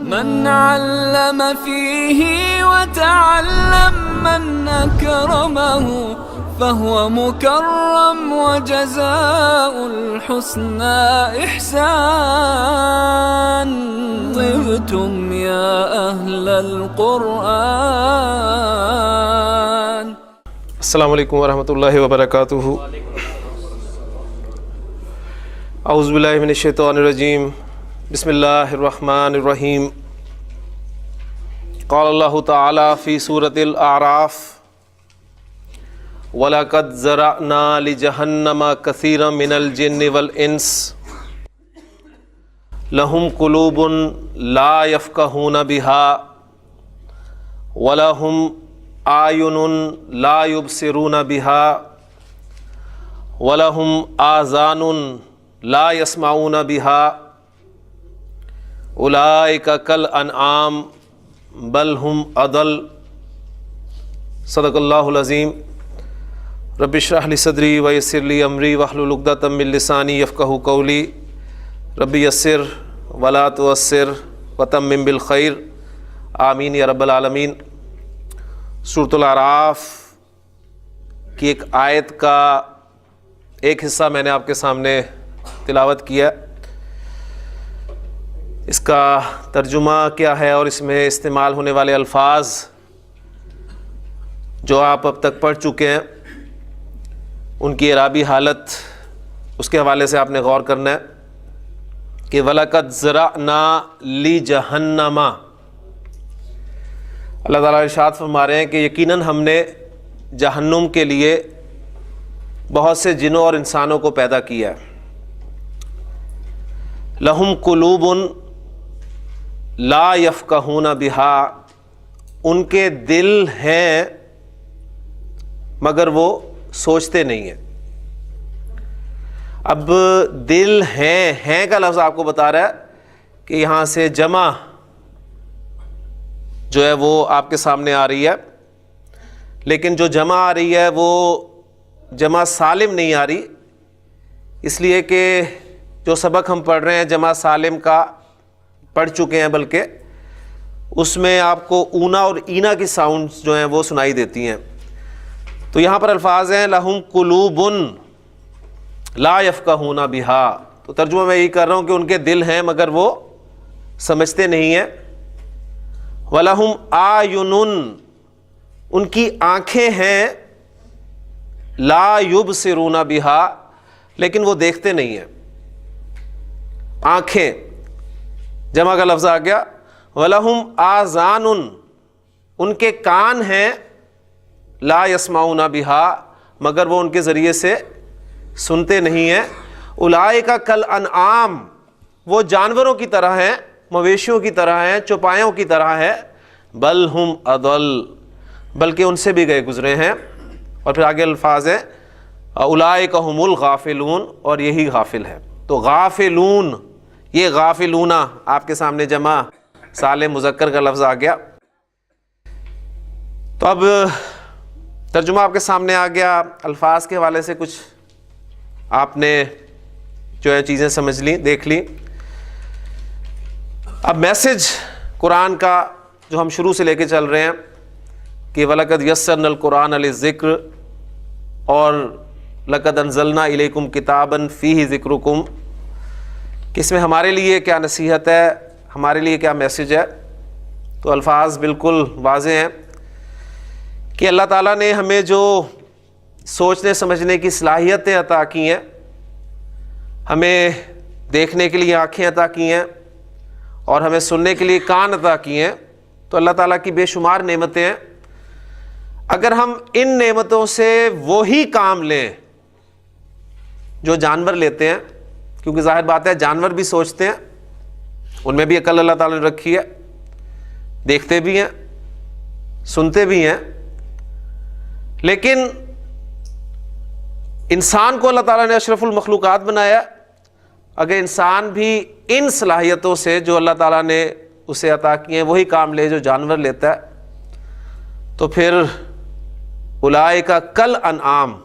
من علم فيه وتعلم من أكرمه فهو مكرم وجزاء الحسنى إحسان. طبتم يا أهل القرآن. السلام علیکم ورحمۃ اللہ وبرکاتہ. اعوذ باللہ من الشیطان الرجیم. بسم اللہ الرحمن الرحیم. قال اللہ تعالی فی سورۃ الاعراف وَلَقَدْ ذَرَأْنَا لِجَهَنَّمَ كَثِيرًا مِنَ الْجِنِّ وَالْإِنسِ لَهُمْ قُلُوبٌ لَا يَفْقَهُونَ بِهَا وَلَهُمْ أَعْيُنٌ لَا يُبْصِرُونَ بِهَا وَلَهُمْ آذَانٌ لَا يَسْمَعُونَ بِهَا أُولَئِكَ كَالْأَنْعَامِ بَلْ هُمْ أَضَلُّ. صدق اللہ العظیم. رب اشرح لی صدری ویسر لی امری واحلل عقدۃ من لسانی یفقہوا قولی. رب یسر ولا تعسر وتمم بالخیر. آمین یا رب العالمین. سورۃ الاعراف کی ایک آیت کا ایک حصہ میں نے آپ کے سامنے تلاوت کیا. اس کا ترجمہ کیا ہے اور اس میں استعمال ہونے والے الفاظ جو آپ اب تک پڑھ چکے ہیں ان کی اعرابی حالت اس کے حوالے سے آپ نے غور کرنا ہے کہ وَلَقَدْ ذَرَأْنَا لِجَهَنَّمَ. اللہ تعالیٰ ارشاد فرما رہے ہیں کہ یقیناً ہم نے جہنم کے لیے بہت سے جنوں اور انسانوں کو پیدا کیا ہے. لَهُمْ قُلُوبٌ لَا يَفْقَهُونَ بِهَا. ان کے دل ہیں مگر وہ سوچتے نہیں ہیں. اب دل ہیں کا لفظ آپ کو بتا رہا ہے کہ یہاں سے جمع جو ہے وہ آپ کے سامنے آ رہی ہے، لیکن جو جمع آ رہی ہے وہ جمع سالم نہیں آ رہی، اس لیے کہ جو سبق ہم پڑھ رہے ہیں جمع سالم کا پڑھ چکے ہیں، بلکہ اس میں آپ کو اونا اور اینا کی ساؤنڈز جو ہیں وہ سنائی دیتی ہیں. تو یہاں پر الفاظ ہیں لَهُمْ قُلُوبٌ لَا يَفْقَهُونَ بِهَا. تو ترجمہ میں یہی کر رہا ہوں کہ ان کے دل ہیں مگر وہ سمجھتے نہیں ہیں. وَلَهُمْ أَعْيُنٌ. ان کی آنکھیں ہیں لَا يُبْصِرُونَ بِهَا، لیکن وہ دیکھتے نہیں ہیں. آنکھیں جمع کا لفظ آ گیا. وَلَهُمْ آذَانٌ. ان کے کان ہیں لا یسمعون بہا، مگر وہ ان کے ذریعے سے سنتے نہیں ہیں. اولئک کالانعام. وہ جانوروں کی طرح ہیں، مویشیوں کی طرح ہیں، چوپایوں کی طرح ہیں. بل ہم اضل. بلکہ ان سے بھی گئے گزرے ہیں. اور پھر آگے الفاظ ہیں اولئک هم الغافلون، اور یہی غافل ہے. تو غافلون، یہ غافلون آپ کے سامنے جمع سالم مذکر کا لفظ آ گیا. تو اب ترجمہ آپ کے سامنے آ گیا. الفاظ کے حوالے سے کچھ آپ نے جو ہے چیزیں سمجھ لیں، دیکھ لیں. اب میسج قرآن کا جو ہم شروع سے لے کے چل رہے ہیں کہ وَلَقَدْ يَسَّرْنَا الْقُرْآنَ لِلذِّكْرِ اور لَقَدْ أَنزَلْنَا إِلَيْكُمْ كِتَابًا فِيهِ ذِكْرُكُمْ، کہ اس میں ہمارے لیے کیا نصیحت ہے، ہمارے لیے کیا میسج ہے. تو الفاظ بالکل واضح ہیں کہ اللہ تعالیٰ نے ہمیں جو سوچنے سمجھنے کی صلاحیتیں عطا کی ہیں، ہمیں دیکھنے کے لیے آنکھیں عطا کی ہیں اور ہمیں سننے کے لیے کان عطا کیے ہیں، تو اللہ تعالیٰ کی بے شمار نعمتیں ہیں. اگر ہم ان نعمتوں سے وہی کام لیں جو جانور لیتے ہیں، کیونکہ ظاہر بات ہے جانور بھی سوچتے ہیں، ان میں بھی عقل اللہ تعالیٰ نے رکھی ہے، دیکھتے بھی ہیں، سنتے بھی ہیں، لیکن انسان کو اللہ تعالیٰ نے اشرف المخلوقات بنایا. اگر انسان بھی ان صلاحیتوں سے جو اللہ تعالیٰ نے اسے عطا کی ہیں وہی کام لے جو جانور لیتا ہے، تو پھر اولئک کالانعام،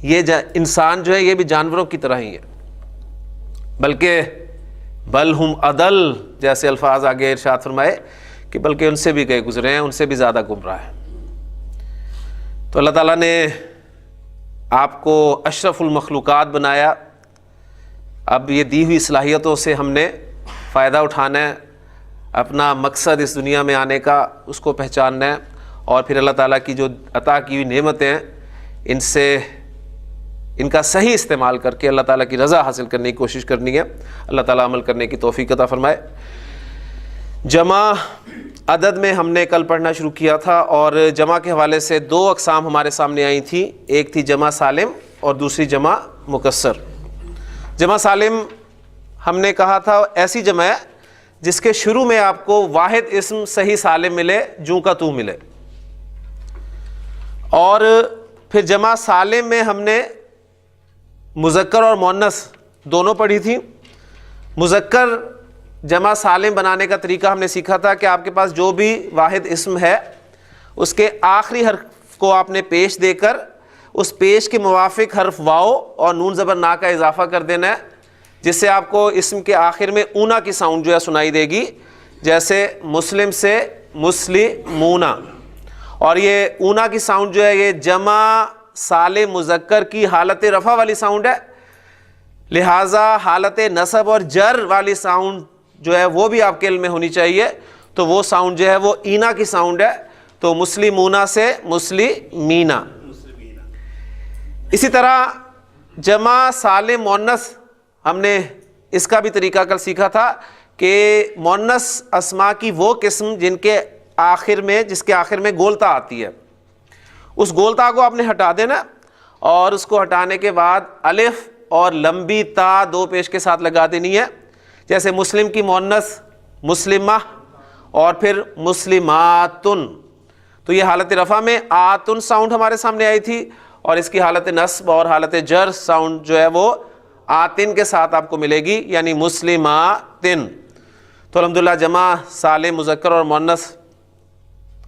یہ انسان جو ہے یہ بھی جانوروں کی طرح ہی ہے. بلکہ بل ہم اضل، جیسے الفاظ آگے ارشاد فرمائے کہ بلکہ ان سے بھی گئے گزرے ہیں، ان سے بھی زیادہ گمراہ ہیں۔ تو اللہ تعالیٰ نے آپ کو اشرف المخلوقات بنایا، اب یہ دی ہوئی صلاحیتوں سے ہم نے فائدہ اٹھانا ہے، اپنا مقصد اس دنیا میں آنے کا اس کو پہچاننا ہے، اور پھر اللہ تعالیٰ کی جو عطا کی ہوئی نعمتیں ہیں ان کا صحیح استعمال کر کے اللہ تعالیٰ کی رضا حاصل کرنے کی کوشش کرنی ہے۔ اللہ تعالیٰ عمل کرنے کی توفیق عطا فرمائے۔ جمع عدد میں ہم نے کل پڑھنا شروع کیا تھا، اور جمع کے حوالے سے دو اقسام ہمارے سامنے آئی تھیں، ایک تھی جمع سالم اور دوسری جمع مکسر۔ جمع سالم ہم نے کہا تھا ایسی جمع ہے جس کے شروع میں آپ کو واحد اسم صحیح سالم ملے، جوں کا تو ملے۔ اور پھر جمع سالم میں ہم نے مذکر اور مؤنث دونوں پڑھی تھی۔ مذکر جمع سالم بنانے کا طریقہ ہم نے سیکھا تھا کہ آپ کے پاس جو بھی واحد اسم ہے اس کے آخری حرف کو آپ نے پیش دے کر اس پیش کے موافق حرف واو اور نون زبر نا کا اضافہ کر دینا ہے، جس سے آپ کو اسم کے آخر میں اونا کی ساؤنڈ جو ہے سنائی دے گی، جیسے مسلم سے مسلمونا، اور یہ اونا کی ساؤنڈ جو ہے یہ جمع سالم مذکر کی حالت رفع والی ساؤنڈ ہے، لہٰذا حالت نصب اور جر والی ساؤنڈ جو ہے وہ بھی آپ کے علم میں ہونی چاہیے، تو وہ ساؤنڈ جو ہے وہ اینا کی ساؤنڈ ہے، تو مسلمونا سے مسلمینا۔ اسی طرح جمع سالم مؤنث ہم نے اس کا بھی طریقہ کل سیکھا تھا کہ مؤنث اسماء کی وہ قسم جس کے آخر میں گولتا آتی ہے، اس گولتا کو آپ نے ہٹا دینا، اور اس کو ہٹانے کے بعد الف اور لمبی تا دو پیش کے ساتھ لگا دینی ہے، جیسے مسلم کی مؤنث مسلمہ اور پھر مسلماتن، تو یہ حالت رفع میں آتن ساؤنڈ ہمارے سامنے آئی تھی، اور اس کی حالت نصب اور حالت جر ساؤنڈ جو ہے وہ آتن کے ساتھ آپ کو ملے گی، یعنی مسلماتن۔ تو الحمدللہ جمع سالم مذکر اور مؤنث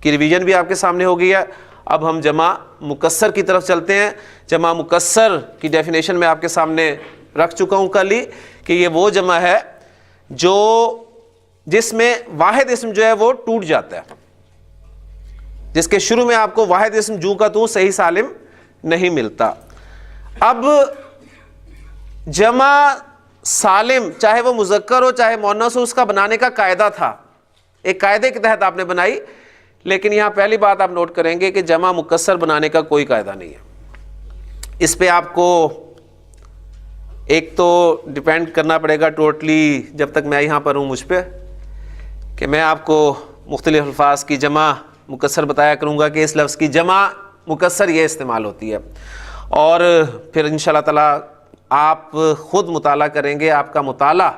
کی ریویژن بھی آپ کے سامنے ہو گئی ہے۔ اب ہم جمع مکسر کی طرف چلتے ہیں۔ جمع مکسر کی ڈیفینیشن میں آپ کے سامنے رکھ چکا ہوں کل ہی کہ یہ وہ جمع ہے جس میں واحد اسم جو ہے وہ ٹوٹ جاتا ہے، جس کے شروع میں آپ کو واحد اسم جوں کا تو صحیح سالم نہیں ملتا۔ اب جمع سالم چاہے وہ مذکر ہو چاہے مؤنث ہو، اس کا بنانے کا قاعدہ تھا، ایک قاعدے کے تحت آپ نے بنائی، لیکن یہاں پہلی بات آپ نوٹ کریں گے کہ جمع مکسر بنانے کا کوئی قاعدہ نہیں ہے۔ اس پہ آپ کو ایک تو ڈیپینڈ کرنا پڑے گا ٹوٹلی، جب تک میں یہاں پر ہوں مجھ پہ، کہ میں آپ کو مختلف الفاظ کی جمع مکسر بتایا کروں گا کہ اس لفظ کی جمع مکسر یہ استعمال ہوتی ہے، اور پھر انشاءاللہ تعالیٰ آپ خود مطالعہ کریں گے، آپ کا مطالعہ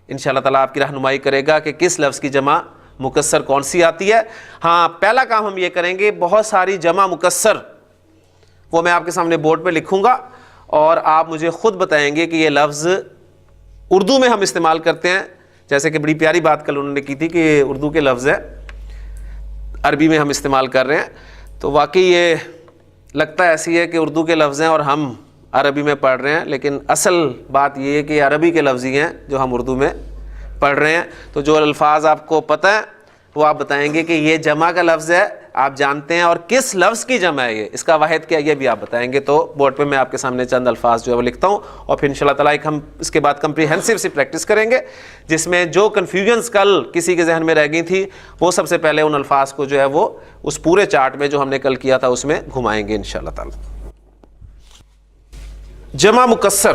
انشاءاللہ تعالیٰ آپ کی رہنمائی کرے گا کہ کس لفظ کی جمع مکسر کون سی آتی ہے۔ ہاں، پہلا کام ہم یہ کریں گے، بہت ساری جمع مکسر وہ میں آپ کے سامنے بورڈ پہ لکھوں گا، اور آپ مجھے خود بتائیں گے کہ یہ لفظ اردو میں ہم استعمال کرتے ہیں، جیسے کہ بڑی پیاری بات کل انہوں نے کی تھی کہ یہ اردو کے لفظ ہے، عربی میں ہم استعمال کر رہے ہیں، تو واقعی یہ لگتا ایسی ہے کہ اردو کے لفظ ہیں اور ہم عربی میں پڑھ رہے ہیں، لیکن اصل بات یہ ہے کہ عربی کے لفظ ہی ہیں جو ہم اردو میں پڑھ رہے ہیں۔ تو جو الفاظ آپ کو پتہ ہے وہ آپ بتائیں گے کہ یہ جمع کا لفظ ہے، آپ جانتے ہیں، اور کس لفظ کی جمع ہے یہ، اس کا واحد کیا، یہ بھی آپ بتائیں گے۔ تو بورڈ پہ میں آپ کے سامنے چند الفاظ جو ہے وہ لکھتا ہوں، اور پھر انشاءاللہ تعالیٰ ہم اس کے بعد کمپریہنسو سی پریکٹس کریں گے، جس میں جو کنفیوژنس کل کسی کے ذہن میں رہ گئی تھی وہ سب سے پہلے ان الفاظ کو جو ہے وہ اس پورے چارٹ میں جو ہم نے کل کیا تھا اس میں گھمائیں گے انشاءاللہ تعالیٰ۔ جمع مکسر،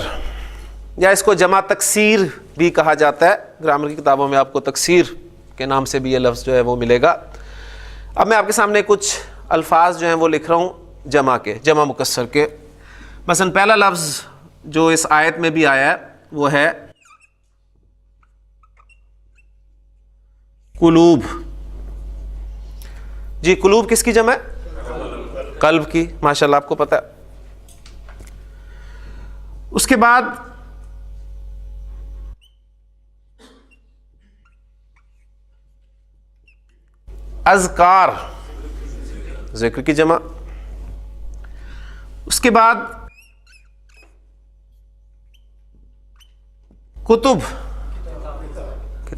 یا اس کو جمع تکسیر بھی کہا جاتا ہے، گرامر کی کتابوں میں آپ کو تکسیر کے نام سے بھی یہ لفظ جو ہے وہ ملے گا۔ اب میں آپ کے سامنے کچھ الفاظ جو ہیں وہ لکھ رہا ہوں جمع کے، جمع مکسر کے۔ مثلا پہلا لفظ جو اس آیت میں بھی آیا ہے وہ ہے قلوب۔ جی، قلوب کس کی جمع ہے؟ قلب کی، ماشاءاللہ آپ کو پتہ ہے۔ اس کے بعد اذکار، ذکر کی جمع۔ اس کے بعد کتب،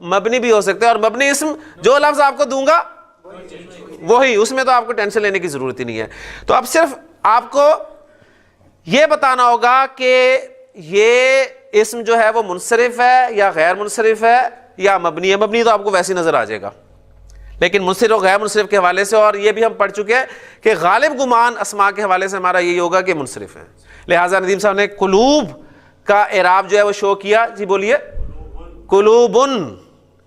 مبنی بھی ہو سکتے ہیں، اور مبنی اسم جو لفظ آپ کو دوں گا وہی، اس میں تو آپ کو ٹینشن لینے کی ضرورت ہی نہیں ہے. تو اب صرف آپ کو یہ بتانا ہوگا کہ یہ اسم جو ہے وہ منصرف ہے یا غیر منصرف ہے یا مبنی ہے. مبنی تو آپ کو ویسے ہی نظر آ جائے گا، لیکن منصرف اور غیر منصرف کے حوالے سے، اور یہ بھی ہم پڑھ چکے ہیں کہ غالب گمان اسماء کے حوالے سے ہمارا یہی ہوگا کہ منصرف ہیں. لہٰذا ندیم صاحب نے قلوب کا اعراب جو ہے وہ شو کیا. جی بولیے. قلوبن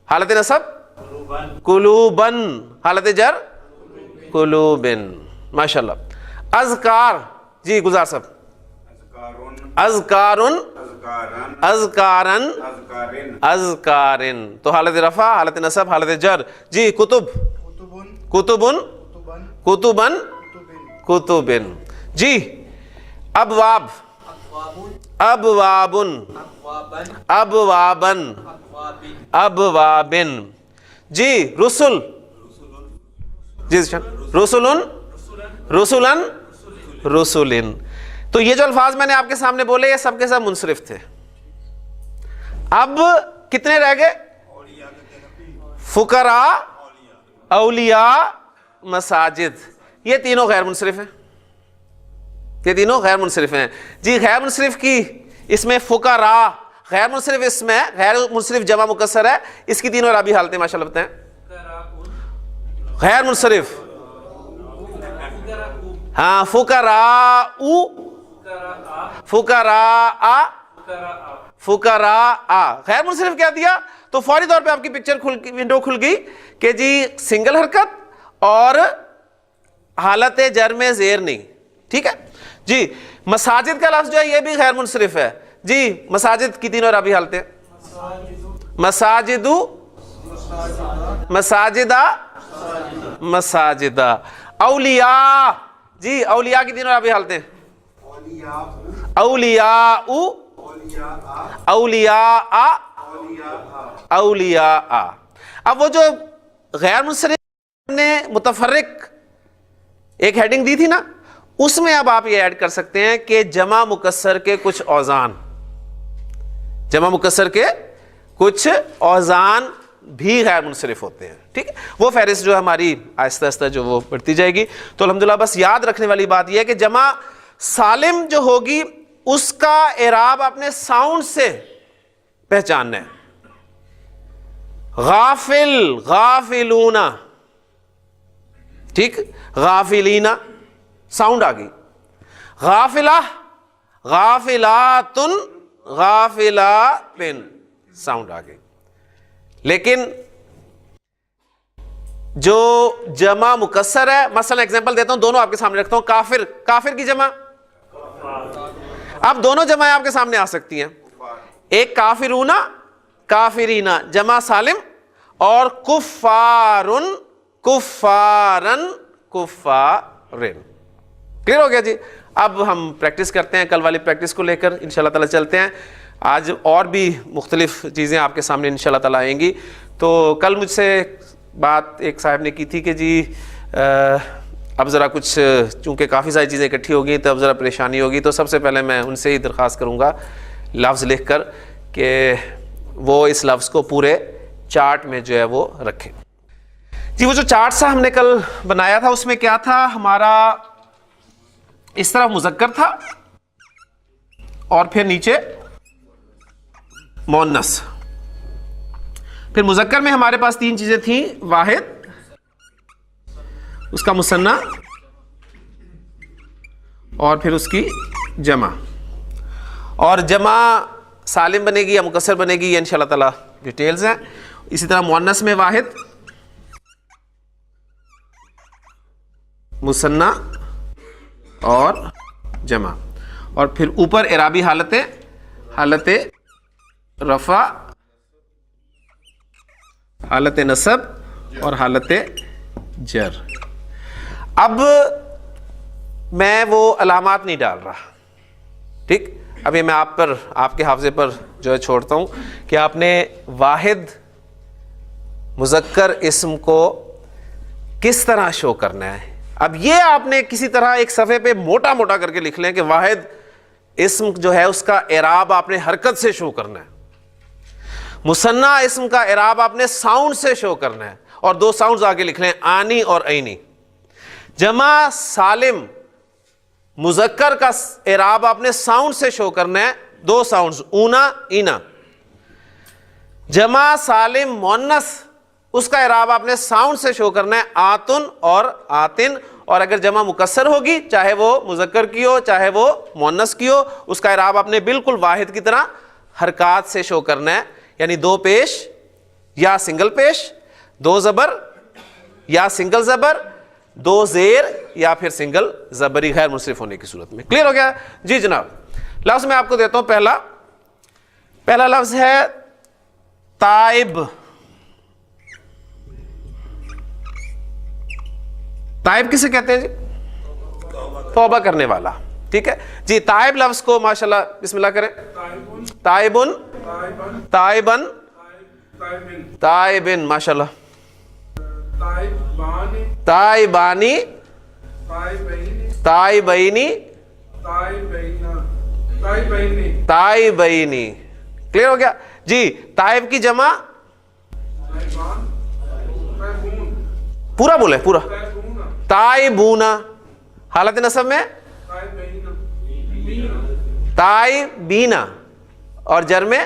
حالت نصب، قلوبن حالت جر، قلوبن. ماشاءاللہ. اذکار. جی گزار صاحب. اذکارن، اذکارن، اذکارن. تو حالت رفع، حالت نصب، حالت جر. جی کتب. کتبن، کتبن، کتبن. جی ابواب. ابوابن، ابوابن، ابوابن. جی رسل. جی رسلن، رسلن، رسلن. تو یہ جو الفاظ میں نے آپ کے سامنے بولے یہ سب کے سب منصرف تھے. اب کتنے رہ گئے؟ فقراء، اولیاء، مساجد. یہ تینوں غیر منصرف ہیں، یہ تینوں غیر منصرف ہیں. جی غیر منصرف کی اس میں فقراء غیر منصرف اسم ہے، غیر منصرف جمع مکسر ہے. اس کی تینوں اعرابی حالتیں ماشاء اللہ بتائیں. غیر منصرف، ہاں فقراء، فقراء، فقراء. غیر منصرف کیا دیا تو فوری طور پہ آپ کی پکچر ونڈو کھل گئی کہ جی سنگل حرکت اور حالت جر میں زیر نہیں. ٹھیک ہے جی. مساجد کا لفظ جو ہے یہ بھی غیر منصرف ہے. جی مساجد کی تینوں اعرابی حالتیں. مساجدو، مساجدہ، مساجدہ. اولیاء. جی اولیاء کی تینوں اعرابی حالتیں. اولیاء، اولیاء، اولیاء. اب وہ جو غیر منصرف نے متفرق ایک ہیڈنگ دی تھی نا، اس میں اب آپ یہ ایڈ کر سکتے ہیں کہ جمع مکسر کے کچھ اوزان، جمع مکسر کے کچھ اوزان بھی غیر منصرف ہوتے ہیں. ٹھیک ہے. وہ فہرست جو ہماری آہستہ آہستہ جو وہ بڑھتی جائے گی. تو الحمدللہ بس یاد رکھنے والی بات یہ ہے کہ جمع سالم جو ہوگی اس کا اعراب اپنے ساؤنڈ سے پہچاننا ہے. غافل، غافلون. ٹھیک. غافلین ساؤنڈ آ گئی. غافلہ، غافلاتن، غافلاتن ساؤنڈ آ گئی. لیکن جو جمع مکسر ہے، مثلا ایگزامپل دیتا ہوں، دونوں آپ کے سامنے رکھتا ہوں. کافر، کافر کی جمع. اب دونوں جمع آپ کے سامنے آ سکتی ہیں. ایک کافرون، کافرین جمع سالم، اور کفارن، کفارن، کفارن. کلیئر ہو گیا جی. اب ہم پریکٹس کرتے ہیں، کل والی پریکٹس کو لے کر انشاءاللہ تعالی چلتے ہیں. آج اور بھی مختلف چیزیں آپ کے سامنے انشاءاللہ تعالی آئیں گی. تو کل مجھ سے بات ایک صاحب نے کی تھی کہ جی اب ذرا کچھ چونکہ کافی ساری چیزیں اکٹھی ہو گئی تو اب ذرا پریشانی ہوگی. تو سب سے پہلے میں ان سے ہی درخواست کروں گا لفظ لکھ کر کہ وہ اس لفظ کو پورے چارٹ میں جو ہے وہ رکھیں. جی وہ جو چارٹ سا ہم نے کل بنایا تھا اس میں کیا تھا ہمارا، اس طرف مذکر تھا اور پھر نیچے مؤنث. پھر مذکر میں ہمارے پاس تین چیزیں تھیں، واحد، اس کا مثنیٰ، اور پھر اس کی جمع. اور جمع سالم بنے گی یا مکسر بنے گی یہ انشاءاللہ تعالی ڈیٹیلز ہیں. اسی طرح مؤنث میں واحد، مثنیٰ اور جمع. اور پھر اوپر اعرابی حالتیں، حالت رفع، حالت نصب اور حالت جر. اب میں وہ علامات نہیں ڈال رہا. ٹھیک. اب یہ میں آپ پر، آپ کے حافظے پر جو ہے چھوڑتا ہوں کہ آپ نے واحد مذکر اسم کو کس طرح شو کرنا ہے. اب یہ آپ نے کسی طرح ایک صفحے پہ موٹا موٹا کر کے لکھ لیں کہ واحد اسم جو ہے اس کا اعراب آپ نے حرکت سے شو کرنا ہے. مثنیٰ اسم کا اعراب آپ نے ساؤنڈ سے شو کرنا ہے، اور دو ساؤنڈز آگے لکھ لیں، آنی اور عینی۔ جمع سالم مذکر کا اعراب آپ نے ساؤنڈ سے شو کرنا ہے، دو ساؤنڈز، اونا اینا۔ جمع سالم مؤنث اس کا اعراب آپ نے ساؤنڈ سے شو کرنا ہے، آتن اور آتن۔ اور اگر جمع مکسر ہوگی، چاہے وہ مذکر کی ہو چاہے وہ مؤنث کی ہو، اس کا اعراب آپ نے بالکل واحد کی طرح حرکات سے شو کرنا ہے، یعنی دو پیش یا سنگل پیش، دو زبر یا سنگل زبر، دو زیر یا پھر سنگل زبری غیر منصرف ہونے کی صورت میں۔ کلیئر ہو گیا؟ جی جناب، لفظ میں آپ کو دیتا ہوں۔ پہلا لفظ ہے تائب۔ تائب کسے کہتے ہیں جی؟ توبہ کرنے والا، ٹھیک ہے جی۔ تائب لفظ کو ماشاءاللہ بسم اللہ کریں، تائبن، تائبن، تائبن، ماشاءاللہ، تائبانی، تائبینی، تائبینی۔ کلیئر ہو گیا جی؟ تائب کی جمع پورا بولے، پورا، تائبونا، حالت نصب میں تائبینا، اور جر میں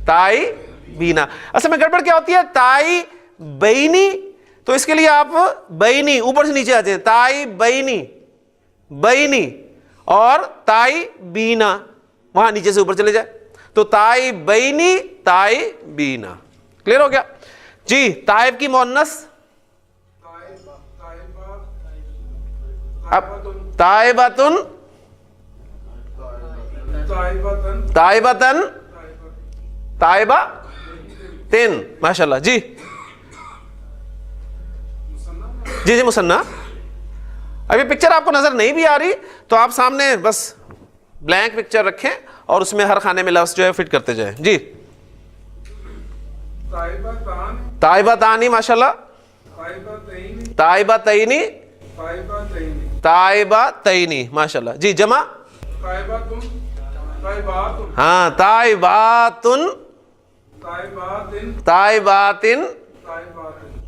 تائبینا۔ اصل میں گڑبڑ کیا ہوتی ہے؟ تائبینی، تو اس کے لیے آپ بینی اوپر سے نیچے آتے ہیں، تائبینی، بینی، اور تائبینا وہاں نیچے سے اوپر چلے جائے، تو تائبینی، تائبینا۔ کلیئر ہو گیا جی؟ تائب کی مؤنث اب تائبتن، تائبتن، تائبہ تن، ماشاءاللہ جی۔ جی جی مثنیٰ۔ ابھی پکچر آپ کو نظر نہیں بھی آ رہی تو آپ سامنے بس بلینک پکچر رکھیں اور اس میں ہر خانے میں لفظ جو ہے فٹ کرتے جائیں۔ جی تائبتانی، ماشاءاللہ، تائبتینی، تائبتینی، ماشاءاللہ جی۔ جمع ہاں، تائباتن، تائباتن،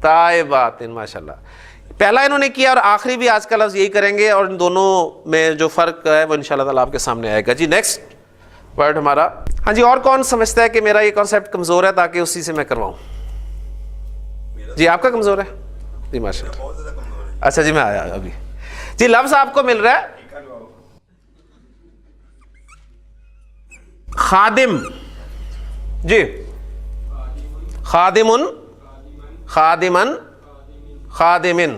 تائباتن، ماشاءاللہ۔ پہلا انہوں نے کیا اور آخری بھی آج کا لفظ یہی کریں گے، اور ان دونوں میں جو فرق ہے وہ انشاءاللہ تعالیٰ آپ کے سامنے آئے گا۔ جی نیکسٹ ورڈ ہمارا، ہاں جی، اور کون سمجھتا ہے کہ میرا یہ کانسیپٹ کمزور ہے تاکہ اسی سے میں کرواؤں؟ جی آپ کا کمزور ہے؟ جی ماشاءاللہ، اچھا جی میں آیا ابھی۔ جی لفظ آپ کو مل رہا ہے خادم، جی خادمن، خادمن، خادمن،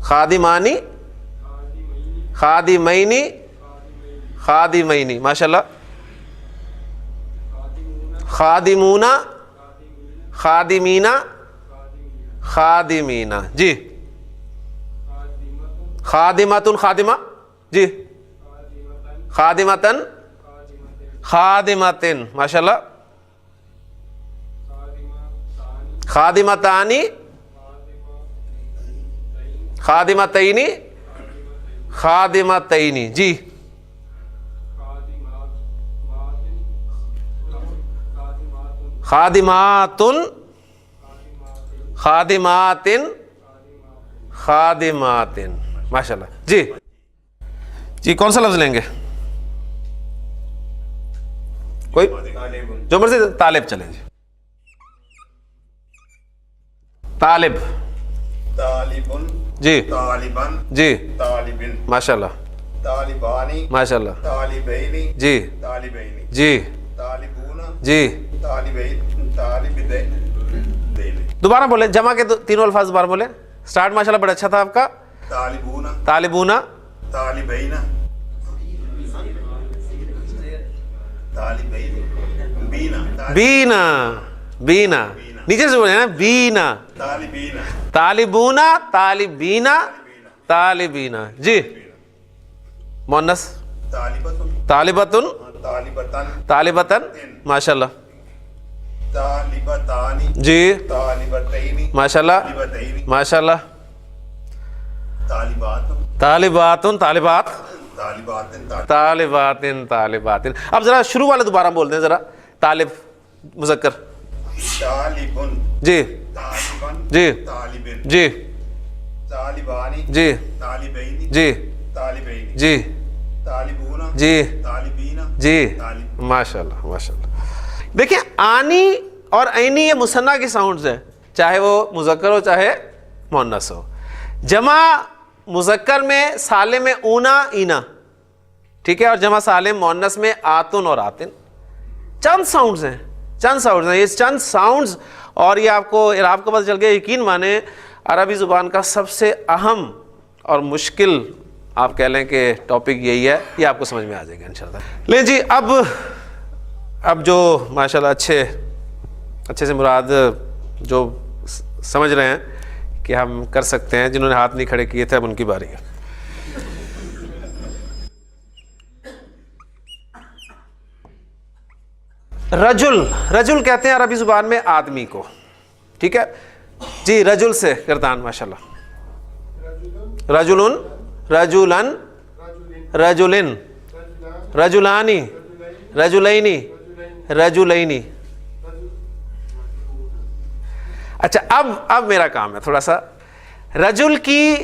خادمانی، خادمینی، خادمینی، ماشاءاللہ، خادمونا، خادمینا، خادمینا، جی خادمتن، خادمہ، جی خادمتن، خادمتن، ماشاءاللہ، خادمتانی، خادمتینی، خادمتینی، جی خادماتن، خادماتن، خادماتن، ماشاءاللہ جی۔ جی کون سا لفظ لیں گے؟ کوئی جو مرضی، طالب چلیں جی۔ طالب، طالبن، جی طالبن، جی طالبن، ماشاءاللہ، طالبانی، ماشاءاللہ، طالبینی، جی طالبینی، جی طالبون، جی۔ طالبین، طالبین۔ دوبارہ بولیں، جمع کے تینوں الفاظ دوبارہ بولیں۔ سٹارٹ ماشاءاللہ بڑا اچھا تھا آپ کا۔ طالبون، طالبونا، طالبین، طالبین، بینا، بینا، بینا، نیچے سے بولیں نا، بینا، طالبین، طالبونا، طالبینا، طالبینا، جی مؤنث طالبتن، طالبتن، طالبتن، طالبتن، ماشاءاللہ، طالبتانی، جی طالبتینی، ماشاءاللہ، طالبتینی، ماشاءاللہ، طالباتن، طالباتن، طالبات، طالباتن طالباتن. اب ذرا شروع والے دوبارہ بول دیں ذرا. طالب مذکر. طالبن جی طالبن جی طالبن جی طالبانی جی طالبین جی طالبین جی طالبون جی طالبین جی. طالب. ماشاء اللہ ماشاء اللہ. دیکھیں آنی اور عینی یہ مثنیٰ کی ساؤنڈز ہیں, چاہے وہ مذکر ہو چاہے مؤنث ہو. جمع مذکر میں سالم میں اونا اینا, ٹھیک ہے, اور جمع سالم مؤنث میں آتن اور آتن. چند ساؤنڈز ہیں, چند ساؤنڈز ہیں, یہ چند ساؤنڈز. اور یہ آپ کو اعراب کو پتہ چل گیا. یقین مانیں عربی زبان کا سب سے اہم اور مشکل آپ کہہ لیں کہ ٹاپک یہی ہے, یہ آپ کو سمجھ میں آ جائے گا انشاءاللہ. لیں جی, اب جو ماشاءاللہ اچھے سے مراد جو سمجھ رہے ہیں کہ ہم کر سکتے ہیں, جنہوں نے ہاتھ نہیں کھڑے کیے تھے اب ان کی باری ہے. رجل کہتے ہیں عربی زبان میں آدمی کو, ٹھیک ہے جی. رجل سے گردان ماشاءاللہ. رجلن رجلن رجلن رجلانی رجلینی رجلینی. اچھا اب میرا کام ہے تھوڑا سا. رجل کی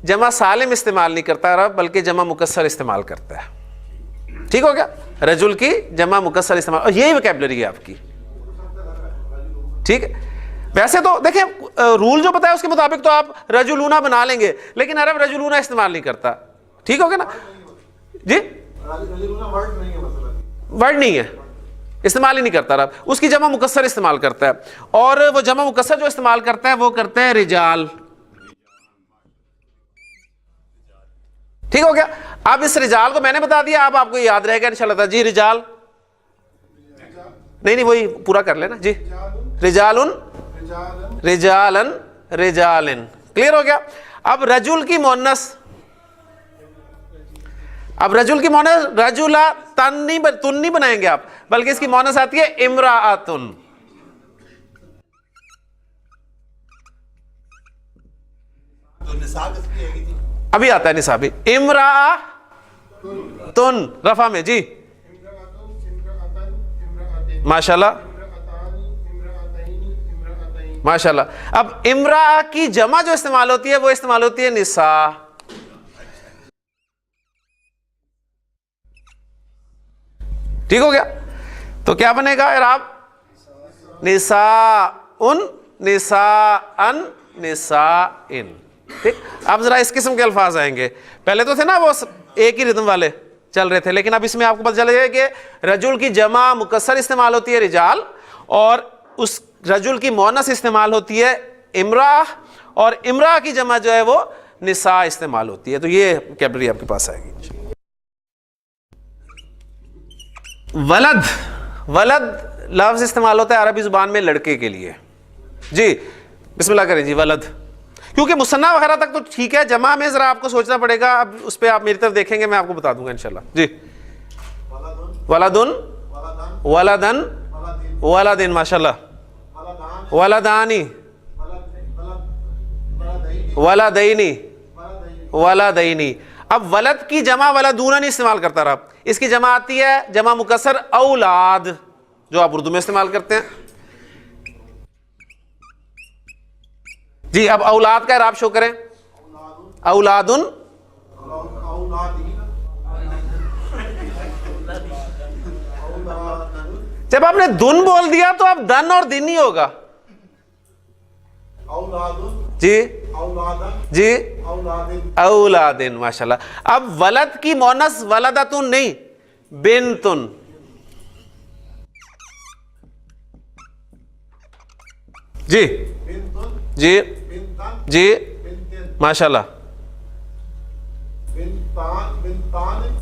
جمع سالم استعمال نہیں کرتا عرب, بلکہ جمع مکسر استعمال کرتا ہے. ٹھیک ہو گیا, رجل کی جمع مکسر استعمال, اور یہی ویکیبلری ہے آپ کی. ٹھیک ہے, ویسے تو دیکھیں رول جو بتایا اس کے مطابق تو آپ رجلونا بنا لیں گے, لیکن عرب رجلونا استعمال نہیں کرتا. ٹھیک ہو گیا نا جی, ورڈ نہیں ہے, استعمال ہی نہیں کرتا عرب. اس کی جمع مکسر استعمال کرتا ہے, اور وہ جمع مکسر جو استعمال کرتا ہے وہ کرتا ہے رجال. ٹھیک ہو گیا. اب اس رجال کو میں نے بتا دیا, اب آپ کو یاد رہے گا انشاءاللہ. جی رجال نہیں وہی پورا کر لینا جی. رجالن رجالن رجالن. کلیئر ہو گیا. اب رجل کی مؤنث, اب رجل کی مؤنث رجلا تن نہیں بنائیں گے آپ, بلکہ اس کی مؤنث آتی ہے امرأتن. ابھی آتا ہے نصابی. امرأتن رفع میں جی ماشاءاللہ ماشاءاللہ. اب امرأ کی جمع جو استعمال ہوتی ہے وہ استعمال ہوتی ہے نساء. ٹھیک ہو گیا. تو کیا بنے گا اعراب؟ نساء نساء نساء. ٹھیک. اب ذرا اس قسم کے الفاظ آئیں گے. پہلے تو تھے نا وہ ایک ہی ردم والے چل رہے تھے, لیکن اب اس میں آپ کو پتہ چل گیا کہ رجل کی جمع مکسر استعمال ہوتی ہے رجال, اور اس رجل کی مؤنث استعمال ہوتی ہے امرأہ, اور امرأہ کی جمع جو ہے وہ نساء استعمال ہوتی ہے. تو یہ ویکیبلری آپ کے پاس آئے گی. ولد, ولد لفظ استعمال ہوتا ہے عربی زبان میں لڑکے کے لیے. جی بسم اللہ کریں جی. ولد کیونکہ مثنیٰ وغیرہ تک تو ٹھیک ہے, جمع میں ذرا آپ کو سوچنا پڑے گا. اب اس پہ آپ میری طرف دیکھیں گے, میں آپ کو بتا دوں گا انشاءاللہ. جی ولدن ولدن ولدن ماشاءاللہ. ولدانی ولدینی ولدینی. اب ولد کی جمع ولدون نہیں استعمال کرتا رہا, اس کی جمع آتی ہے جمع مکسر اولاد, جو آپ اردو میں استعمال کرتے ہیں. جی اب اولاد کا اعراب شو کریں. اولادن جب آپ نے دن بول دیا تو اب دن اور دن ہی ہوگا. جی جی اولادن ماشاءاللہ. اب ولد کی مؤنث ولدتن نہیں, بنتن. جی جی جی ماشاءاللہ.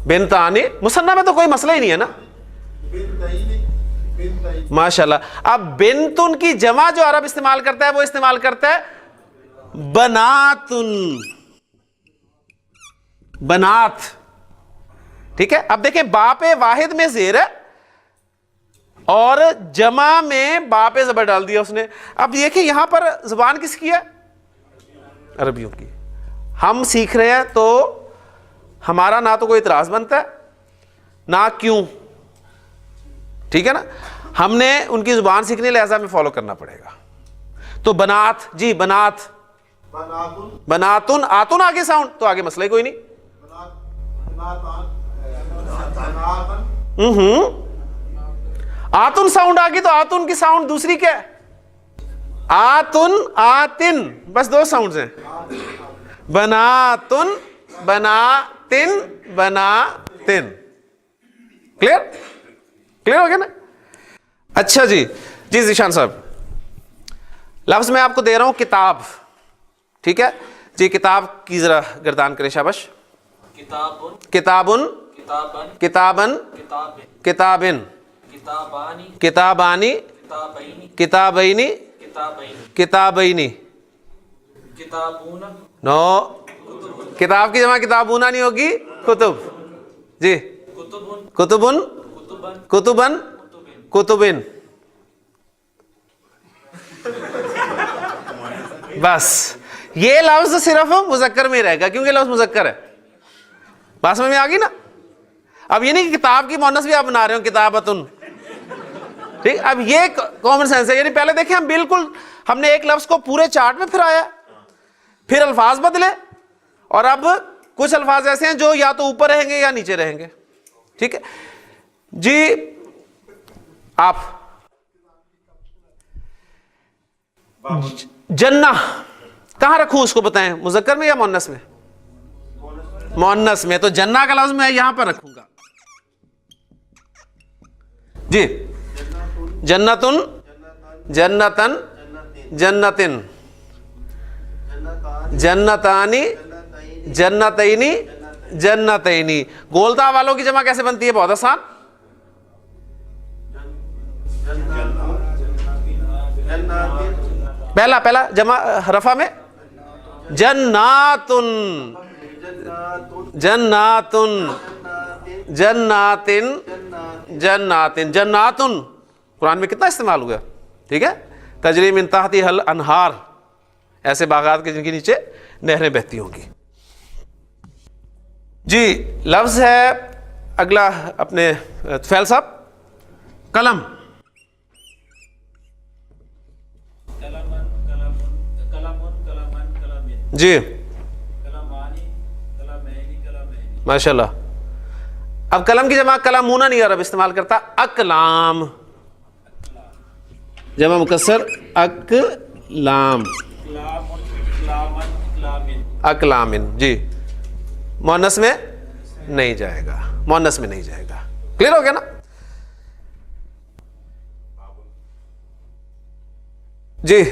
بنتانی مثنیٰ میں تو کوئی مسئلہ ہی نہیں ہے نا ماشاءاللہ. اب بنتن کی جمع جو عرب استعمال کرتا ہے وہ استعمال کرتا ہے بناتن, بنات. ٹھیک ہے. اب دیکھیں باپ واحد میں زیر ہے اور جمع میں باپ زبر ڈال دیا اس نے. اب دیکھیں یہاں پر زبان کس کی ہے؟ عربیوں کی. ہم سیکھ رہے ہیں تو ہمارا نہ تو کوئی اعتراض بنتا ہے نہ کیوں، ٹھیک ہے نا، ہم نے ان کی زبان سیکھنی لہذا ہمیں فالو کرنا پڑے گا. تو بنات، جی بنات، بناتن، آتن آگے ساؤنڈ تو آگے مسئلہ ہی کوئی نہیں. آتن ساؤنڈ آگی تو آتن کی ساؤنڈ دوسری کیا ہے؟ آتن، آتن، بس دو ساؤنڈز ہیں. بناتن، بناتن، بناتن. کلیئر؟ کلیئر ہو گیا نا؟ اچھا جی ذیشان صاحب، لفظ میں آپ کو دے رہا ہوں کتاب، ٹھیک ہے جی، کتاب کی ذرا گردان کریں، شابش. کتابن، کتابن، کتابن، کتابن، کتابن، کتابن، کتابانی، کتابانی، کتابین، کتابینی، کتابین، کتابینی. کتابون، نو، کتاب کی جمع کتابونا نہیں ہوگی، کتب. جی کتبن، کتبن، کتبن، کتبن، کتبن. بس یہ لفظ صرف مذکر میں رہے گا کیونکہ لفظ مذکر ہے. بات سمجھ میں آ گئی نا؟ اب یہ نہیں کہ کتاب کی مؤنث بھی آپ بنا رہے ہو کتابتن، ٹھیک. اب یہ کامن سینس ہے، یعنی پہلے دیکھیں ہم بالکل ہم نے ایک لفظ کو پورے چارٹ میں پھرایا، پھر الفاظ بدلے، اور اب کچھ الفاظ ایسے ہیں جو یا تو اوپر رہیں گے یا نیچے رہیں گے، ٹھیک ہے جی. آپ جنہ کہاں رکھوں اس کو بتائیں، مذکر میں یا مؤنث میں؟ مؤنث میں. تو جنہ کا لفظ میں یہاں پر رکھوں گا جی. جنتن، جنتن، جنتن، جنتانی، جنتینی، جنتینی. گولتا والوں کی جمع کیسے بنتی ہے؟ بہت آسان. پہلا جمع رفع میں جناتن، جناتن، جناتن، جناتن. جناتن قرآن میں کتنا استعمال ہوا، ٹھیک ہے. تجری من تحتہا الانہار، ایسے باغات کے جن کے نیچے نہریں بہتی ہوں گی. جی لفظ ہے اگلا اپنے فعل صاحب، قلم. جی ماشاء اللہ. اب قلم کی جمع قلمونا نہیں عرب استعمال کرتا، اقلام، جمع مکسر اقلام، اقلامن. جی مؤنث میں نہیں جائے گا، مؤنث میں نہیں جائے گا. کلیئر ہو گیا نا؟ جی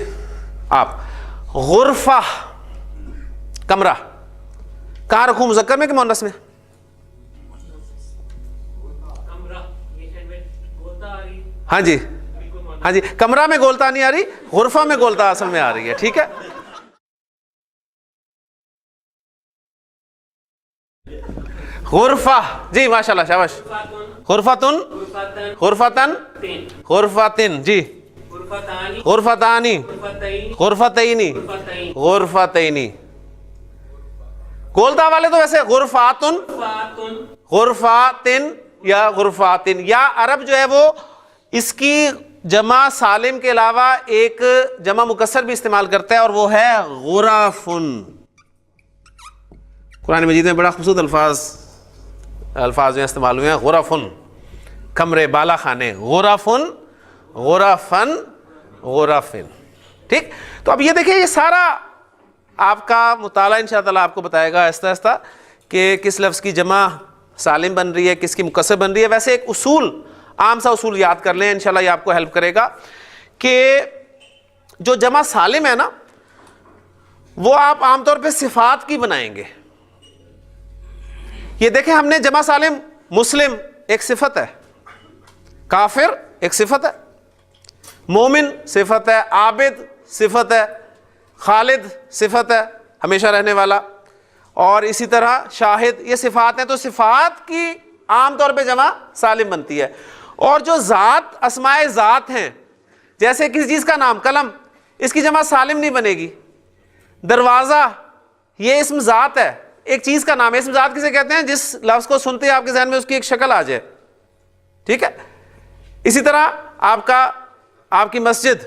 آپ غرفہ، کمرہ کہاں رکھوں، مذکر میں کہ مؤنث میں؟ ہاں جی، ہاں جی، کمرہ میں گولتا نہیں آ رہی، غرفہ میں گولتا اصل میں آ رہی ہے، ٹھیک ہے. غرفہ، جی ماشاء اللہ شاباش. غرفتن، غرفتن، غرفتن. جی غرفتانی، غرفتینی، غرفتینی. گولتا والے تو ویسے غرفاتن، غرفاتن یا غرفاتن. یا عرب جو ہے وہ اس کی جمع سالم کے علاوہ ایک جمع مکسر بھی استعمال کرتا ہے اور وہ ہے غرفن. قرآن مجید میں بڑا خوبصورت الفاظ میں استعمال ہوئے ہیں. غرفن کمرے، بالا خانے، غرفن، غرفن، غرفن. ٹھیک. تو اب یہ دیکھیں یہ سارا آپ کا مطالعہ انشاءاللہ آپ کو بتائے گا آہستہ آہستہ کہ کس لفظ کی جمع سالم بن رہی ہے، کس کی مکسر بن رہی ہے. ویسے ایک اصول، عام سا اصول یاد کر لیں، انشاءاللہ یہ آپ کو ہیلپ کرے گا کہ جو جمع سالم ہے نا وہ آپ عام طور پہ صفات کی بنائیں گے. یہ دیکھیں ہم نے جمع سالم، مسلم ایک صفت ہے، کافر ایک صفت ہے، مومن صفت ہے، عابد صفت ہے، خالد صفت ہے ہمیشہ رہنے والا، اور اسی طرح شاہد، یہ صفات ہیں. تو صفات کی عام طور پہ جمع سالم بنتی ہے. اور جو ذات، اسماء ذات ہیں، جیسے کسی چیز کا نام قلم، اس کی جمع سالم نہیں بنے گی. دروازہ یہ اسم ذات ہے، ایک چیز کا نام ہے. اسم ذات کسے کہتے ہیں؟ جس لفظ کو سنتے آپ کے ذہن میں اس کی ایک شکل آ جائے. ٹھیک ہے. اسی طرح آپ کی مسجد.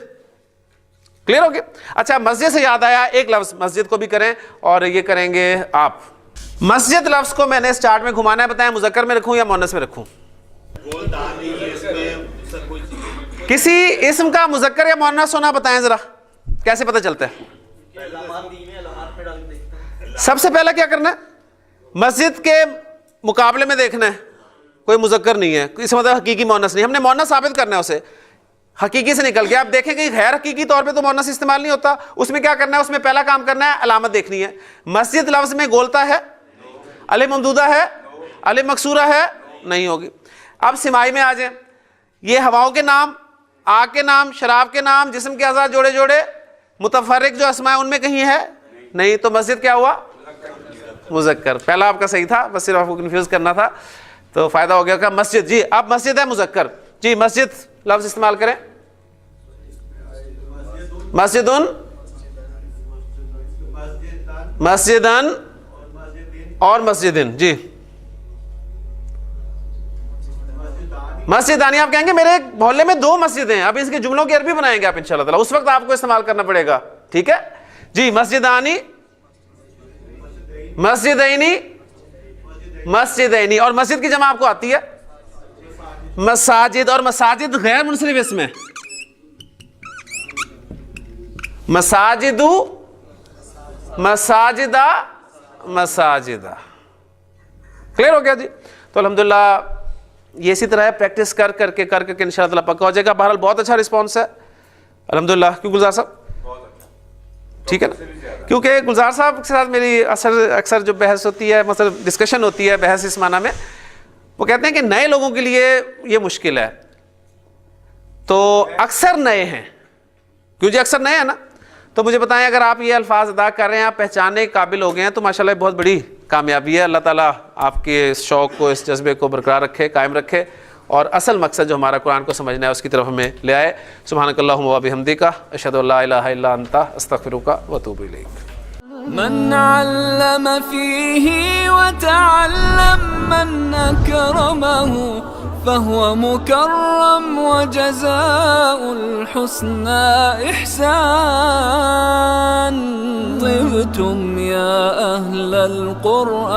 کلیئر ہو گیا؟ اچھا مسجد سے یاد آیا ایک لفظ مسجد کو بھی کریں اور یہ کریں گے آپ. مسجد لفظ کو میں نے اس چارٹ میں گھمانا ہے, بتائیں مذکر میں رکھوں یا مؤنث میں رکھوں؟ کسی اسم کا مذکر یا مؤنث ہونا بتائیں ذرا, کیسے پتہ چلتا ہے؟ سب سے پہلا کیا کرنا ہے؟ مسجد کے مقابلے میں دیکھنا ہے کوئی مذکر نہیں ہے, اس مطلب حقیقی مؤنث نہیں. ہم نے مؤنث ثابت کرنا ہے اسے, حقیقی سے نکل گیا. آپ دیکھیں کہ غیر حقیقی طور پہ تو مؤنث استعمال نہیں ہوتا. اس میں کیا کرنا ہے؟ اس میں پہلا کام کرنا ہے علامت دیکھنی ہے. مسجد لفظ میں گولتا ہے, الف ممدودہ ہے, الف مکسورہ ہے, نہیں ہوگی. اب سمائی میں آ جائیں. یہ ہواؤں کے نام, آگ کے نام, شراب کے نام, جسم کے اعضاء جوڑے جوڑے متفرق جو اسماء ان میں کہیں ہے نہیں, تو مسجد کیا ہوا؟ مذکر. پہلا آپ کا صحیح تھا, بس صرف آپ کو کنفیوز کرنا تھا تو فائدہ ہو گیا کہ مسجد. جی اب مسجد ہے مذکر. جی مسجد لفظ استعمال کریں. مسجدن, مسجدن اور مسجدن. جی مسجد دانی آپ کہیں گے میرے محلے میں 2 مسجدیں ہیں, اب اس کے جملوں کی عربی بنائیں گے آپ انشاءاللہ تعالی, اس وقت آپ کو استعمال کرنا پڑے گا. ٹھیک ہے جی. مسجدانی, مسجدینی, مسجدینی. اور مسجد کی جمع آپ کو آتی ہے مساجد, اور مساجد غیر منصرف اسم ہے. مساجدو, مساجدہ, مساجدہ. کلیئر ہو گیا جی. تو الحمدللہ یہ اسی طرح ہے, پریکٹس کر کے انشاءاللہ تعالی پکا ہو جائے گا. بہرحال بہت اچھا رسپانس ہے الحمدللہ. کیوں گلزار صاحب؟ ٹھیک ہے نا, کیونکہ گلزار صاحب کے ساتھ میری اکثر جو بحث ہوتی ہے, مطلب ڈسکشن ہوتی ہے, بحث اس معنی میں, وہ کہتے ہیں کہ نئے لوگوں کے لیے یہ مشکل ہے. تو اکثر نئے ہیں, کیوں جی اکثر نئے ہیں نا, تو مجھے بتائیں اگر آپ یہ الفاظ ادا کر رہے ہیں, آپ پہچاننے کے قابل ہو گئے ہیں, تو ماشاءاللہ بہت بڑی کامیابی ہے. اللہ تعالیٰ آپ کے اس شوق کو, اس جذبے کو برقرار رکھے, قائم رکھے, اور اصل مقصد جو ہمارا قرآن کو سمجھنا ہے اس کی طرف ہمیں لے آئے. سبحانک اللہم و بحمدک, اشہد ان لا الہ الا انت, استغفرک و اتوب الیک. من علم فيه وتعلم من أكرمه فهو مكرم وجزاء الحسنى إحسان. طبتم يا أهل القرآن.